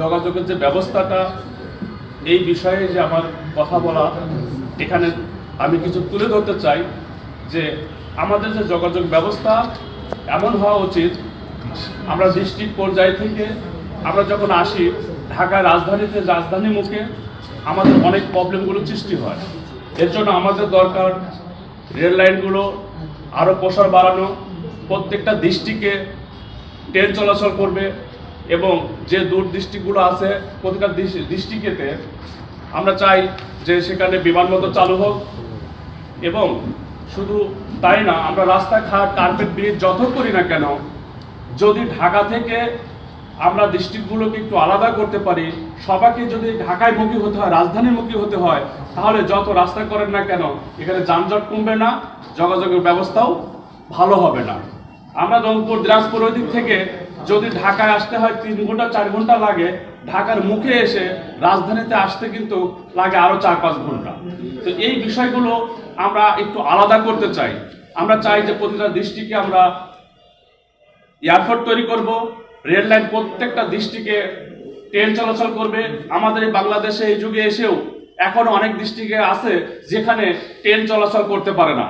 যোগাযোগের যে ব্যবস্থাটা, এই বিষয়ে যে আমার কথা বলা, এখানে আমি কিছু তুলে ধরতে চাই যে আমাদের যে যোগাযোগ ব্যবস্থা এমন হওয়া উচিত, আমরা ডিস্ট্রিক্ট পর্যায় থেকে আমরা যখন আসি ঢাকার রাজধানী মুখে আমাদের অনেক প্রবলেমগুলো সৃষ্টি হয়। এর জন্য আমাদের দরকার রেল লাইনগুলো আরও প্রসার বাড়ানো, প্রত্যেকটা ডিস্ট্রিক্টে ট্রেন চলাচল করবে এবং যে দূর ডিস্ট্রিক্টগুলো আছে প্রতিটা ডিস্ট্রিক্টেতে আমরা চাই যে সেখানে বিমানবন্দর চালু হোক। এবং শুধু তাই না, আমরা রাস্তাঘাট কার্পেট ব্রিজ যত করি না কেন, যদি ঢাকা থেকে আমরা ডিস্ট্রিক্টগুলোকে একটু আলাদা করতে পারি, সবাইকে যদি ঢাকায় মুখী হতে হয়, রাজধানীমুখী হতে হয়, তাহলে যত রাস্তা করেন না কেন এখানে যানজট কমবে না, যোগাযোগের ব্যবস্থাও ভালো হবে না। আমরা রংপুর দিনাজপুর ওই দিক থেকে যদি ঢাকায় আসতে হয় 3 ঘন্টা 4 ঘন্টা লাগে, ঢাকার মুখে এসে রাজধানীতে আসতে কিন্তু লাগে আরও 4-5 ঘন্টা। তো এই বিষয়গুলো আমরা একটু আলাদা করতে চাই। আমরা চাই যে প্রতিটা ডিস্ট্রিক্টে আমরা এয়ারপোর্ট তৈরি করব, রেল লাইন প্রত্যেকটা ডিস্ট্রিক্টে ট্রেন চলাচল করবে। আমাদের এই বাংলাদেশে এই যুগে এসেও এখনো অনেক ডিস্ট্রিক্টে আছে যেখানে ট্রেন চলাচল করতে পারে না।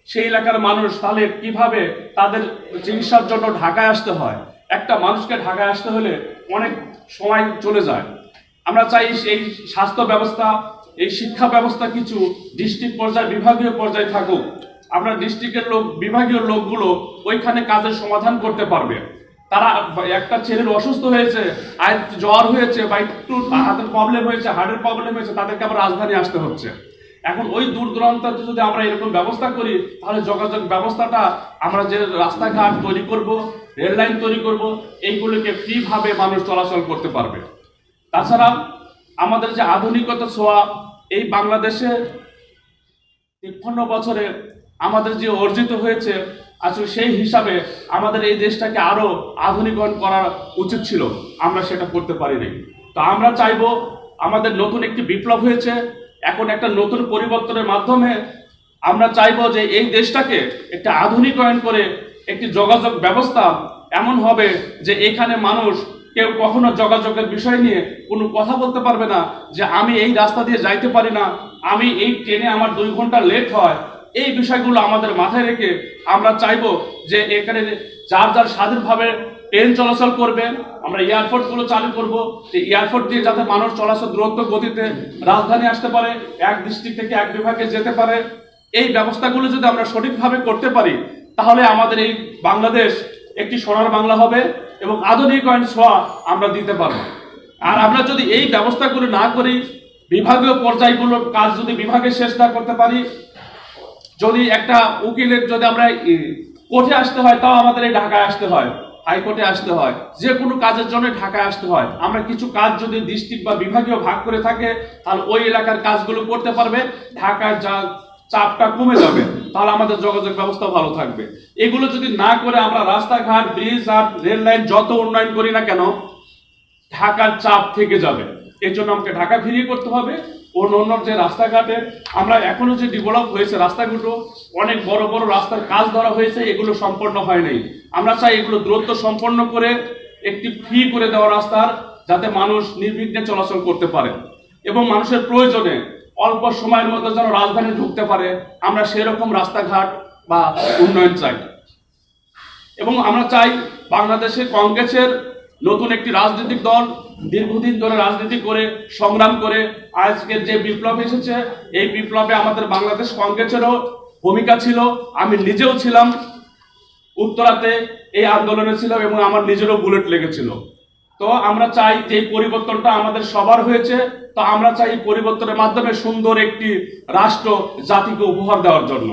সেই এলাকার মানুষ তাহলে কিভাবে তাদের চিকিৎসার জন্য ঢাকায় আসতে হয়? একটা মানুষকে ঢাকায় আসতে হলে অনেক সময় চলে যায়। আমরা চাই এই স্বাস্থ্য ব্যবস্থা, এই শিক্ষা ব্যবস্থা কিছু ডিস্ট্রিক্ট পর্যায়ে, বিভাগীয় পর্যায়ে থাকুক। আমরা ডিস্ট্রিক্টের বিভাগীয় লোকগুলো ওইখানে কাজের সমাধান করতে পারবে। তারা একটা ছেলের অসুস্থ হয়েছে, আর জ্বর হয়েছে বা একটু হাতের প্রবলেম হয়েছে, হার্টের প্রবলেম হয়েছে, তাদেরকে আবার রাজধানী আসতে হচ্ছে। এখন ওই দূর দূরান্তে যদি আমরা এরকম ব্যবস্থা করি, তাহলে যোগাযোগ ব্যবস্থাটা আমরা যে রাস্তাঘাট তৈরি করব, রেল লাইন তৈরি করব, এইগুলোকে ফ্রিভাবে মানুষ চলাচল করতে পারবে। তাছাড়া আমাদের যে আধুনিকতা ছোঁয়া, এই বাংলাদেশে 53 বছরে আমাদের যে অর্জিত হয়েছে, আসলে সেই হিসাবে আমাদের এই দেশটাকে আরো আধুনিকরণ করা উচিত ছিল, আমরা সেটা করতে পারিনি। তো আমরা চাইবো, আমাদের নতুন একটি বিপ্লব হয়েছে, এখন একটা নতুন পরিবর্তনের মাধ্যমে আমরা চাইবো যে এই দেশটাকে একটা আধুনিকায়ন করে একটি যোগাযোগ ব্যবস্থা এমন হবে যে এখানে মানুষ কেউ কখনো যোগাযোগের বিষয় নিয়ে কোনো কথা বলতে পারবে না যে আমি এই রাস্তা দিয়ে যাইতে পারি না, আমি এই ট্রেনে আমার 2 ঘন্টা লেট হয়। এই বিষয়গুলো আমাদের মাথায় রেখে আমরা চাইবো যে এখানে যার যার স্বাধীনভাবে ট্রেন চলাচল করবে। আমরা এয়ারপোর্টগুলো চালু করব, যে এয়ারপোর্ট দিয়ে যাতে মানুষ চলাচল দ্রুত গতিতে রাজধানী আসতে পারে, এক ডিস্ট্রিক্ট থেকে এক বিভাগে যেতে পারে। এই ব্যবস্থাগুলো যদি আমরা সঠিকভাবে করতে পারি, তাহলে আমাদের এই বাংলাদেশ একটি সোনার বাংলা হবে এবং আধুনিকায়ন ছোঁয়া আমরা দিতে পারবো। আর আমরা যদি এই ব্যবস্থাগুলো না করি, বিভাগীয় পর্যায়গুলোর কাজ যদি বিভাগে শেষ না করতে পারি, যদি একটা উকিলের যদি আমরা কোর্টে আসতে হয়, তাও আমাদের এই ঢাকায় আসতে হয়, হাইকোর্টে আসতে হয়, যে কোনো কাজের জন্য ঢাকায় আসতে হয়। আমরা কিছু কাজ যদি ডিস্ট্রিক্ট বা বিভাগীয় ভাগ করে থাকে, তাহলে ওই এলাকার কাজগুলো করতে পারবে, ঢাকায় যা চাপটা কমে যাবে, তাহলে আমাদের যোগাযোগ ব্যবস্থা ভালো থাকবে। এগুলো যদি না করে আমরা রাস্তাঘাট, ব্রিজ আর রেল লাইন যত উন্নয়ন করি না কেন, ঢাকার চাপ থেকে যাবে। এই জন্য আমাকে ঢাকা ফিরিয়ে করতে হবে। অন্য যে রাস্তাঘাটে আমরা এখনো যে ডেভেলপ হয়েছে রাস্তাগুলো, অনেক বড় বড় রাস্তার কাজ ধরা হয়েছে, এগুলো সম্পন্ন হয় নাই। আমরা চাই এগুলো দ্রুত সম্পন্ন করে একটি ফ্রি করে দেওয়া রাস্তার, যাতে মানুষ নির্বিঘ্নে চলাচল করতে পারে এবং মানুষের প্রয়োজনে অল্প সময়ের মধ্যে যেন রাজধানী ঢুকতে পারে, আমরা সেরকম রাস্তাঘাট বা উন্নয়ন চাই। এবং আমরা চাই বাংলাদেশে কংগ্রেসের নতুন একটি রাজনৈতিক দল দীর্ঘদিন ধরে রাজনীতি করে সংগ্রাম করে আজকের যে বিপ্লব এসেছে, এই বিপ্লবে আমাদের বাংলাদেশ কংগ্রেসেরও ভূমিকা ছিল। আমি নিজেও ছিলাম, উত্তরাতে এই আন্দোলনে ছিলাম এবং আমার নিজেরও বুলেট লেগেছিল। তো আমরা চাই যে পরিবর্তনটা আমাদের সবার হয়েছে, তো আমরা চাই এই পরিবর্তনের মাধ্যমে সুন্দর একটি রাষ্ট্র জাতিকে উপহার দেওয়ার জন্য।